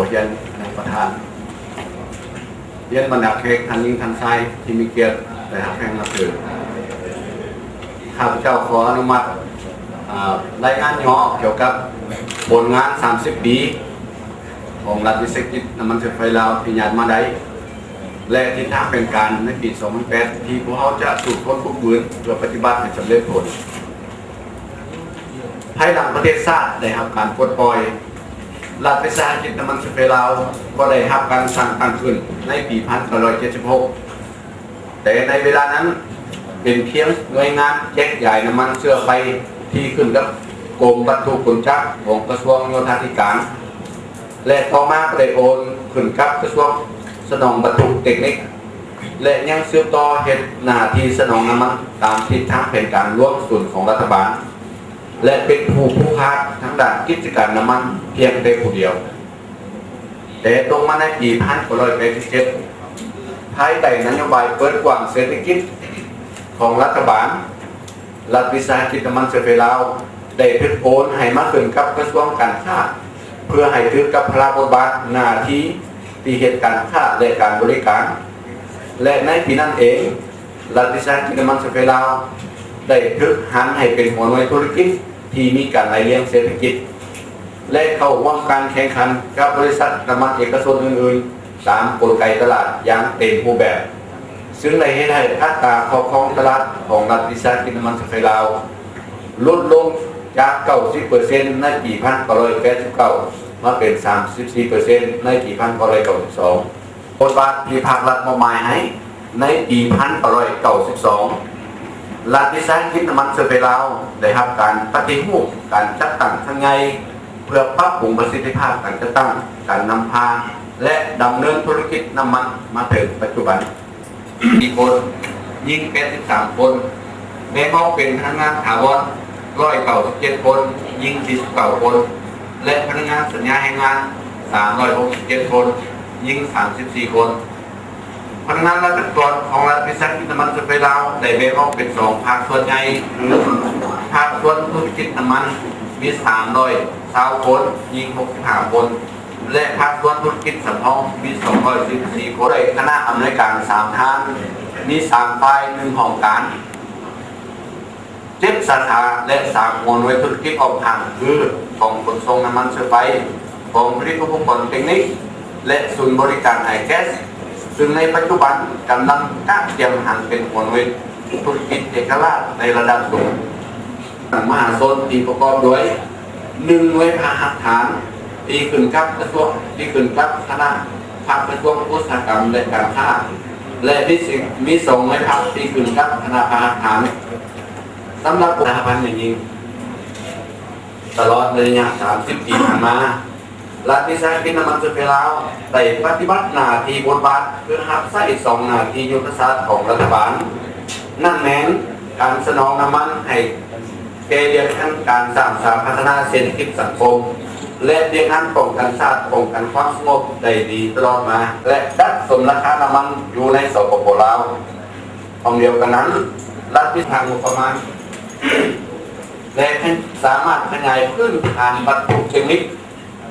เฮียนในประธานเฮียนบรรดาเค้กทันยิงทันไซที่มีเกียรติได้รับแพงนับถือข้าพเจ้าขออนุมัติรายงานย่อเกี่ยวกับผลงาน30 ปีของรัฐวิสาหกิจน้ำมันไฟลาวที่ญาติมาได้และทิศทางเป็นการในปี 2008 ที่พวกเขาจะสูบพ้นผู้ปืนเพื่อปฏิบัติให้สำเร็จผลภายหลังประเทศชาติได้รับการปลดปล่อยรัฐวิสาหกิจน้ำมันไฟลาวก็ได้รับการสั่งตั้งขึ้นในปี 1976 แต่ในเวลานั้นเป็นเพียงหน่วยงานแยกใหญ่น้ำมันเชื่อไฟที่ขึ้นกับกรมบรรทุกขนจักรของกระทรวงโยธาธิการและต่อมาก็ได้โอนขึ้นกับกระทรวงสนองบรรทุกเทคนิคและยังเชื่อมต่อเหตุหน้าที่สนองน้ำมันตามทิศทางแผนการร่วมส่วนของรัฐบาลและเป็นผู้ค้าทางด้านกิจการน้ำมันเพียงแต่ผู้เดียวแต่ตรงมาในปี 1987 ภายใต้นโยบายเปิดกว้างเศรษฐกิจของรัฐบาลรัฐวิสาหกิจน้ำมันไฟลาวได้ถูกโอนให้มาขึ้นกับกระทรวงการค้าเพื่อให้ถือกับพระบทบาทหน้าที่ที่เหตุการค้าและการบริการและในปีนั้นเองรัฐวิสาหกิจน้ำมันไฟลาวได้ถูกหันให้เป็นหัวหน่วยธุรกิจที่มีการไหลเลี้ยงเศรษฐกิจและเข้าร่วมการแข่งขันกับบริษัทน้ำมันเอกชนอื่นๆตามกลไกตลาดอย่างเต็มรูปแบบซึ่งในเหตุให้อัตราครอบครองตลาดของรัฐวิสาหกิจน้ำมันไฟลาวลดลงจาก 90% ในปี 1989 มาเป็น 34% ในปี 1992 บทบาทที่ภาครัฐมอบหมายให้ในปี 1992 รัฐวิสาหกิจน้ำมันไฟลาวได้รับการปฏิรูปการจัดตั้งทั้งไงเพื่อปรับปรุงประสิทธิภาพการจัดตั้งการนำพาและดำเนินธุรกิจน้ำมันมาถึงปัจจุบันมีคนยิง83 คนแบ่งออกเป็นพนักงานถาวร197 คนยิง49 คนและพนักงานสัญญาแรงงาน367 คนยิง34 คนพนักงานราชการของรัฐวิสาหกิจน้ำมันไฟลาวได้แบ่งออกเป็น2ภาคส่วนใหญ่คือภาคส่วนธุรกิจน้ำมันมี320 คนยิง65 คนและภาคส่วนธุรกิจสำรองมี214 คนคณะอำนวยการ3ท่านมี3ฝ่าย1ห้องการ7 สาขาและ3 หน่วยธุรกิจออกทางคือกองขนส่งน้ำมันเชื้อไฟกองผลิตอุปกรณ์เทคนิคและศูนย์บริการไอแก๊สซึ่งในปัจจุบันกำลังเตรียมหันเป็นหน่วยธุรกิจเอกราชในระดับสูงมหาชนที่ประกอบด้วย1 หน่วยพาหฐานที่ขึ้นกับกระทรวงที่ขึ้นกับคณะภาคกระทรวงอุตสาหกรรมและการค้าและมี2 หน่วยพักที่ขึ้นกับคณะพาหฐานสำหรับสถาบันอย่างนี้ตลอดระยะ30 ปีผ่านมารัฐวิสาหกิจน้ำมันไฟลาวได้ปฏิบัติหน้าที่บทบาทเพื่อรับใช้2 หน้าที่ยุทธศาสตร์ของรัฐบาลนั่นแม้นการสนองน้ำมันให้แก่เรียกขั้นการสร้างสรรค์พัฒนาเศรษฐกิจสังคมและเรียกขั้นป้องกันชาติป้องกันความสงบได้ดีตลอดมาและดัดสมราคาน้ำมันอยู่ในสปป.ลาวของเดียวกันนั้นรัฐวิสาหกิจประมาณและสามารถขยายพื้นฐานบรรทุกเทคนิค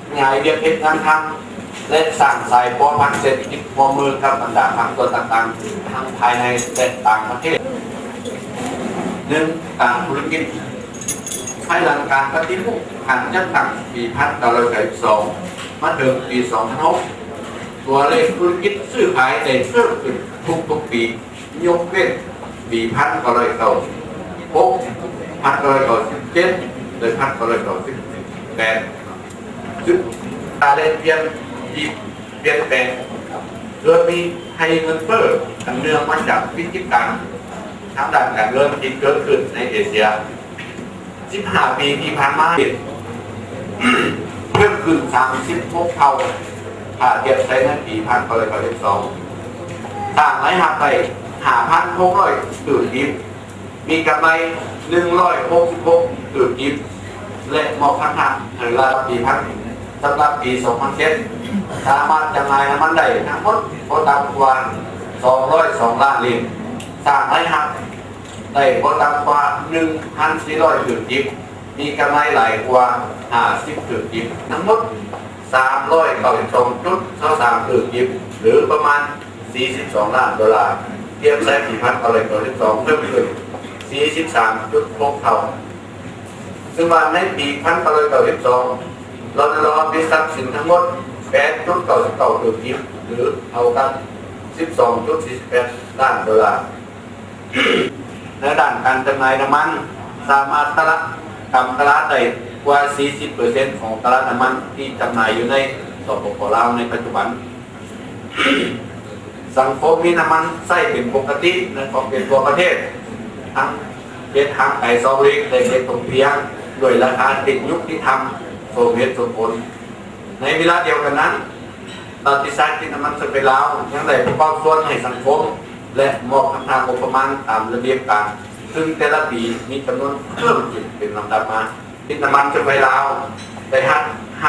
ขยายเรียกเพชรงานทำและสร้างสายพอพันเศรษฐกิจพอมือกับบรรดาภาคส่วนต่างๆทั้งภายในและต่างประเทศ1 การธุรกิจภายหลังการปฏิรูปการจัดตั้งปี 1992 มาถึงปี 2006 ตัวเลขธุรกิจซื้อขายได้เพิ่มขึ้นทุกปียกเว้นปี 1996 1997 และ 1998 ซึ่งตาเลนเปลี่ยนแปลงโดยมีให้เงินเฟ้ออันเนื่องมาจากวิกฤตการณ์ทางด้านการเงินที่เกิดขึ้นในเอเชีย 15 ปีที่ผ่านมาเพิ่มขึ้น 36 เท่าเทียบใช้ในปี 1992 ต่างรายรับไป 5,600 ตื่นยิ้มมีกำไร 166 ตื่นยิ้มและมอบพันธะในรายปีพันสำหรับปี 2007 สามารถจำหน่ายน้ำมันได้ทั้งหมดพอต่ำกว่า 202 ล้านลิตรสร้างรายรับได้พอต่ำกว่า 1,400 ตื่นยิ้มมีกำไรหลายกว่า 50 ตื่นยิ้มทั้งหมด 392.23คือกิฟหรือประมาณ42 ล้านดอลลาร์เทียบใช้ปี1992เพิ่มขึ้น43.6 เท่าซึ่งว่าในปี1992เราได้รับทรัพย์สินทั้งหมด 8.99 คือกิฟหรือเอากัน 12.48 ล้านดอลลาร์ในด้านการจำหน่ายน้ำมันสามารถทำตลาดได้กว่า 40% ของตลาดน้ำมันที่จำหน่ายอยู่ในสปป.ลาวในปัจจุบัน สังคมมีน้ำมันใช้เป็นปกติในของเป็นตัวประเทศทั้งเจ็ดทางไก่ซอริกและเจ็ดตรงเพียงด้วยราคาติดยุคที่ทำโซเวียตสมบูรณ์ในเวลาเดียวกันนั้นรัฐบาลที่น้ำมันสเปนลาวยังได้ปกป้องส่วนให้สังคมและมอบทางงบประมาณตามระเบียบการซึ่งแต่ละปีมีจำนวนเพิ่มขึ้นเป็นลำดับมาที่น้ำมันสเปนลาวได้หั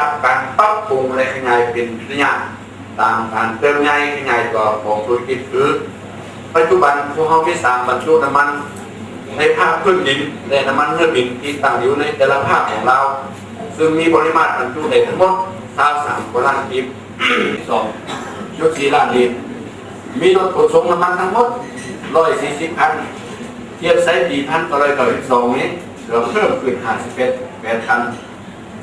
กการปรับปรุงและขยายเป็นระยะตามการเติมใหญ่ขยายตัวของธุรกิจคือปัจจุบันพวกเขามีสามบรรจุน้ำมันในภาคพื้นดินและน้ำมันเนื้อดินที่ตั้งอยู่ในแต่ละภาคของเราซึ่งมีปริมาตรบรรจุในทั้งหมด23 กว่าล้านลิตร 2.4 ล้านลิตรมีรถขนส่งน้ำมันทั้งหมด140 คันเทียบไซส์ปี1992นี้เหลือเพิ่มขึ้น58 คัน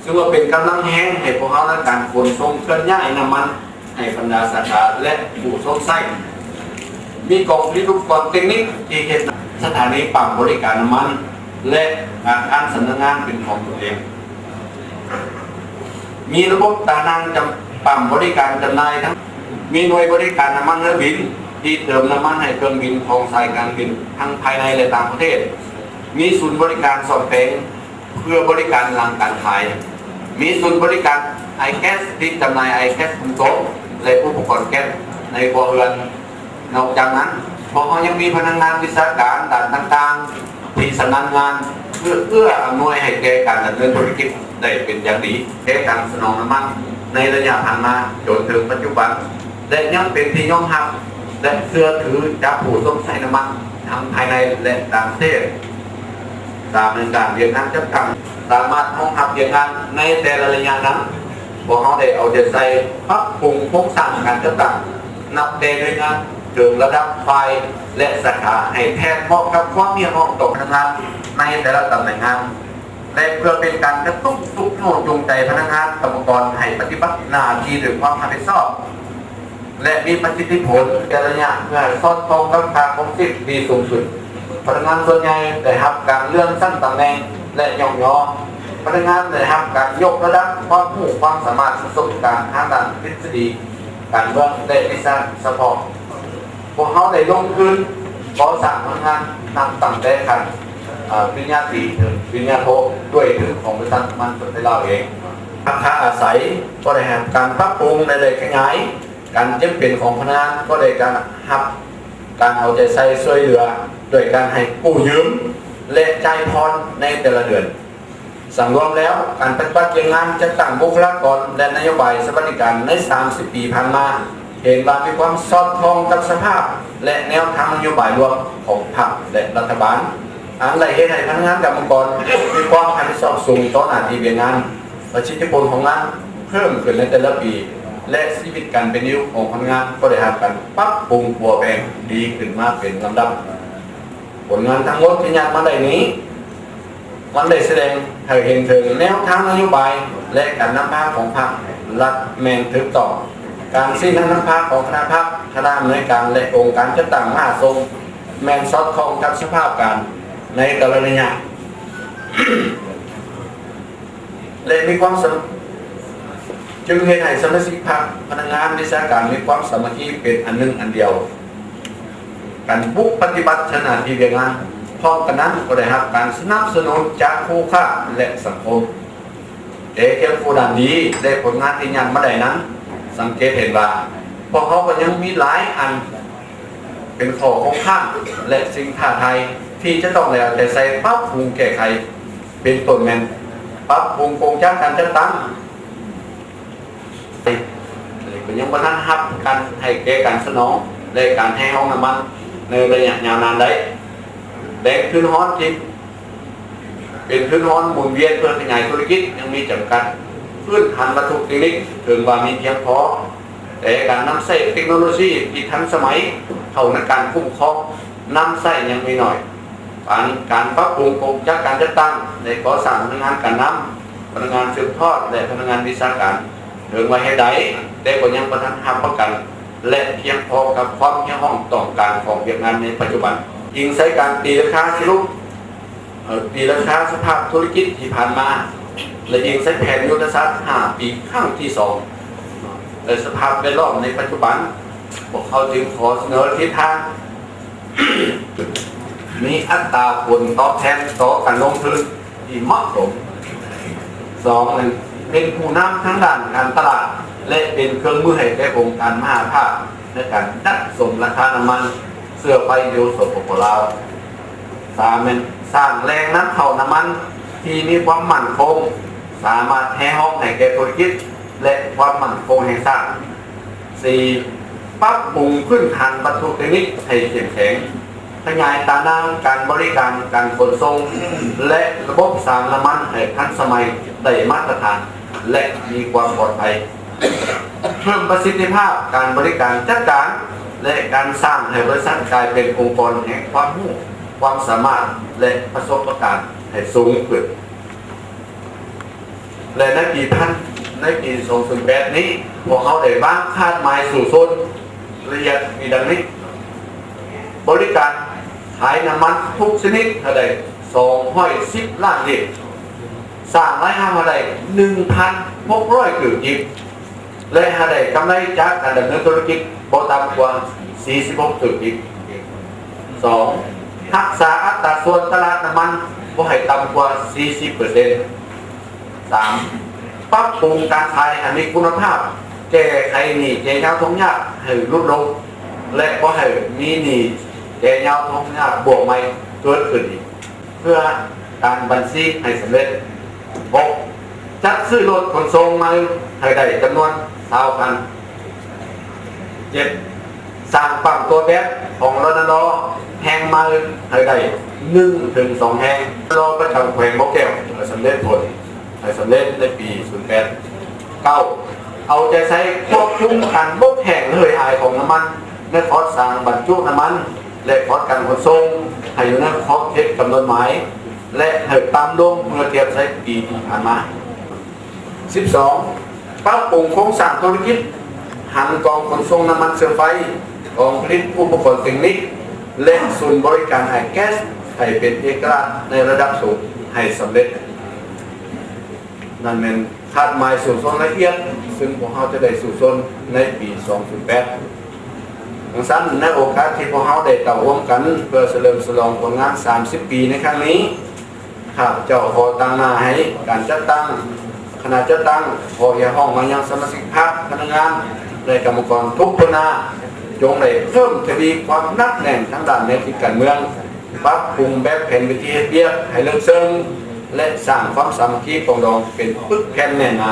ซึ่งว่าเป็นกำลังแห้งให้พวกเขาในการขนส่งเคลื่อนย้ายน้ำมันให้บรรดาสาขาและผู้ส่งไส้มีกองวิทยุกรเทคนิคที่เห็นสถานีปั๊มบริการน้ำมันและการสำนักงานเป็นของตัวเองมีระบบตานางจำปั๊มบริการจำหน่ายทั้งมีหน่วยบริการน้ำมันเรือบินที่เติมน้ำมันให้เครื่องบินของสายการบินทั้งภายในและต่างประเทศมีศูนย์บริการซ่อมแซมเพื่อบริการหลังการขายมีศูนย์บริการไอแก๊สที่จำหน่ายไอแก๊สคุณโต๊ะและอุปกรณ์แก๊สในครัวเรือนนอกจากนั้นพวกเขายังมีพนักงานวิชาการด้านต่างๆที่สำนักงานเพื่ออำนวยให้แก่การดำเนินธุรกิจได้เป็นอย่างดีแก่การสนองน้ำมันในระยะผ่านมาจนถึงปัจจุบันและยังเป็นที่ยอมรับและเชื่อถือจากผู้ส่งใช้น้ำมันทั้งภายในและต่างประเทศตามในการเรียนงานจัดการสามารถห้องหับเรียนงานในแต่ละระยะนั้นพวกเขาได้เอาใจใส่ปรับปรุงโครงสร้างการจัดการนับแต่ด้วยงานถึงระดับไฟและสาขาให้แทนเหมาะกับความมีห้องตกพนักงานในแต่ละตำแหน่งงานและเพื่อเป็นการกระตุ้นปลุกโน้จูงใจพนักงานกรรมกรให้ปฏิบัติหน้าที่ด้วยความรับผิดชอบและมีประสิทธิผลแต่ละอย่างเพื่อสอดคล้องกับการคงชีพดีสูงสุดพนักงานส่วนใหญ่ได้รับการเลื่อนขั้นตำแหน่งและย่องย่อพนักงานได้รับการยกระดับความรู้ความสามารถประสบการณ์ทางด้านทฤษฎีการเมืองและวิชาเฉพาะพวกเขาได้ลงทุนก่อสร้างพนักงานนำตั้งแต่ขั้นปริญญาตรีถึงปริญญาโทด้วยถึงของบริษัทมันสเปนลาวเองราคาอาศัยก็ได้รับการปรับปรุงในเลยขยายการจำเป็นของพนักงานก็ได้การรับการเอาใจใส่ช่วยเหลือโดยการให้กู้ยืมและจ่ายผ่อนในแต่ละเดือนสั่งรวมแล้วการปฏิบัติงานจะตั้งบุคลากรและนโยบายสวัสดิการใน30 ปีผ่านมาเห็นว่ามีความสอดคล้องกับสภาพและแนวทางนโยบายรวมของพรรคและรัฐบาลอันไรเหตุให้พนักงานกรรมกรมีความรับผิดชอบสูงต่อหน้าที่เวียนงานประสิทธิผลของงานเพิ่มขึ้นในแต่ละปีและชีวิตการเป็นอยู่ของพนักงานก็ได้รับการปรับปรุงปัวแปลงดีขึ้นมาเป็นลำดับผลงานทั้งหมดที่ญาติมาได้นี้มันได้แสดงให้เห็นถึงแนวทางนโยบายและการนำพาของพรรครัฐแมนถึงต่อการสิ้นทางนำพาของคณะพรรคคณะอำนวยการและองค์การจัดตั้งมหาทรงแมนซอดคองกับสภาพการในแต่ละระยะ และมีความจึงเห็นให้สมาชิกพรรคพนักงานวิชาการมีความสามัคคีเป็นอันหนึ่งอันเดียวการบุกปฏิบัติหน้าที่เวียนงานพร้อมกันนั้นก็ได้รับการสนับสนุนจากผู้ค้าและสังคมเกี่ยวกับด้านดีได้ผลงานที่ยังมาได้นั้นสังเกตเห็นว่าพวกเขาก็ยังมีหลายอันเป็นข้อคงข้ามและสิ่งท้าทายที่จะต้องแล้วแต่ใส่ปรับปรุงแก้ไขเป็นต้นแมนปรับปรุงโครงสร้างการจัดตั้งก็ยังบ่ทันรับการให้แก่การสนองและการให้ห้องน้ำมันในระยะยาวนานได้แต่ขึ้นฮอตที่เป็นขึ้นฮอตหมุนเวียนเพื่อขยายธุรกิจยังมีจำกัด พื้นฐานวัตถุเทคนิคถึงว่ามีเพียงพอแต่การนำใช้เทคโนโลยีที่ทันสมัยเข้าในการคุ้มครองนำใช้ยังไม่หน่อยการปรับปรุงโครงสร้างการจัดตั้งในก่อสร้างพนักงานการนำพนักงานสืบทอดและพนักงานวิชาการถึงไว้ให้ได้แต่ก็ยังประทับประกันและเพียงพอกับความเพียงห้องต้องการของเวียดนามในปัจจุบันยิงใช้การตีราคาสรุปตีราคาสภาพธุรกิจที่ผ่านมาและยิงใช้แผนยุทธศาสตร์5 ปีครั้งที่2และสภาพแวดล้อมในปัจจุบันพวกเขาจึงขอเสนอทิศทาง มีอัตราผลตอบแทนต่อการลงทุนที่เหมาะสม2เป็นผู้นำทั้งด้านการตลาดและเป็นเครื่องมือให้แก่องค์การมหาภาคในการดัดสมราคาน้ำมันเสื้อไฟโยสปปลาว3เป็นสร้างแรงน้ำเข้าน้ำมันที่มีความมั่นคงสามารถแห่ห้องให้แก่ธุรกิจและความมั่นคงแห่งชาติ4ปรับปรุงพื้นฐานวัตถุเทคนิคให้เข้มแข็งขยายตาหน้าการบริการการขนส่งและระบบสารน้ำมันให้ทันสมัยได้มาตรฐานและมีความปลอดภัยเพิ่มประสิทธิภาพการบริการจัดการและการสร้างให้บริษัทกลายเป็นองค์กรแห่งความรู้ความสามารถและประสบการณ์ให้สูงขึ้นและในปี2008นี้พวกเขาได้วางคาดหมายสู่โซนละเอียดมีดังนี้บริการขายน้ำมันทุกชนิดเท่าใด210 ล้านลิตรสร้างรายได้เท่าใด 1,600 กิโลกิและเท่าใดกำไรจากการดำเนินธุรกิจบ่ต่ำกว่า46 กิโลกิ2รักษาอัตราส่วนตลาดน้ำมันบ่ให้ต่ำกว่า 40% 3. ปรับปรุงการขายให้มีคุณภาพแก้ไขหนี้แก้ยาวทงยากให้ลดลงและบ่ให้มีหนี้แก้ยาวทงยากบวกใหม่เกิดขึ้นอีกเพื่อการบัญชีให้สำเร็จ 6. จัดซื้อรถขนส่งมาให้ได้จำนวน20,000 7. สร้างปั๊มตัวแบบของรถนอแห่งมาให้ได้ 1-2 แห่งรอประจำแขวงบ่อแก้วสำเร็จผลให้สำเร็จในปี 08 9. เอาใจใช้ควบคุมการบกแห่งเลยหายของน้ำมันในคอร์สสร้างบรรจุน้ำมันและคอร์สการขนส่งให้อยู่ในคอร์สเทคกำหนดหมายและให้ตามลงเมื่อเทียบใช้ปีที่ผ่านมา 12. ปรับปรุงโครงสร้างธุรกิจหันกองขนส่งน้ำมันเชื้อไฟกองผลิตอุปกรณ์เทคนิคและศูนย์บริการไฮแก๊สให้เป็นเอกลักษณ์ในระดับสูงให้สำเร็จนั่นเป็นคาดหมายสู่โซนละเอียดซึ่งพวกเขาจะได้สู่โซนในปี 2008 ดังนั้นในโอกาสที่พวกเขาได้ต่อร่วมกันเพื่อเฉลิมฉลองผลงาน 30 ปีในครั้งนี้ข้าพเจ้าขอตั้งหน้าให้การจัดตั้งคณะจัดตั้งขออย่าห้องมายังสมาชิกพรรคพนักงานและกรรมกรทุกคนจงได้เพิ่มทวีความหนักแน่นทั้งด้านในที่การเมืองปรับปรุงแบบแผนวิธีเบี้ยให้เลิกเซิงและสร้างความสามัคคีปรองดองเป็นปึกแผ่นแน่นหนา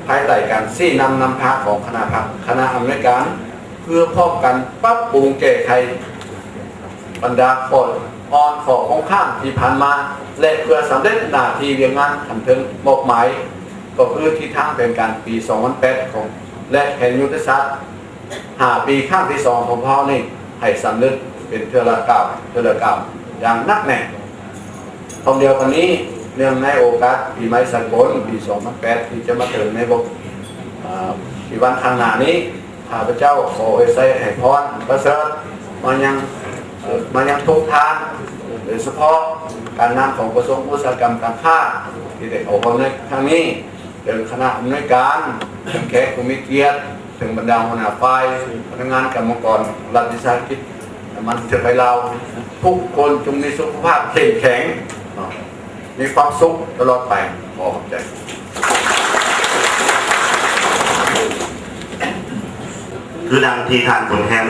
ภายใต้การซี่นำพาของคณะพรรคคณะอำนวยการเพื่อพบกันปรับปรุงแก้ไขบรรดาข้ออ่อนข้อคงข้ามที่ผ่านมาและเพื่อสำเร็จหน้าที่เวียงงานขันถึงมอบหมายก็คือที่ทางเป็นการปี 2008 ของและแผนยุทธศาสตร์5 ปีข้างที่ 2 ของพ่อนี่ให้สำเร็จเป็นเทอระกาบอย่างนักแน่ตอนเดียวกันนี้เนื่องในโอกาสปีใหม่สากลปี 2008 ที่จะมาถึงในปีวันข้างหน้านี้ข้าพเจ้าขอให้พรประเสริฐมายังทุกทางโดยเฉพาะการนำของกระทรวงอุตสาหกรรมการค้าที่ได้ออกมาในครั้งนี้เป็นคณะอำนวยการแขกผู้มีเกียรติถึงบรรดาหัวหน้าฝ่ายพนักงานกรรมกรรัฐวิสาหกิจมันจะไปเราทุกคนจงมีสุขภาพเข้มแข็งมีความสุขตลอดไปขอขอบใจ คือดังที่ทานผลแทน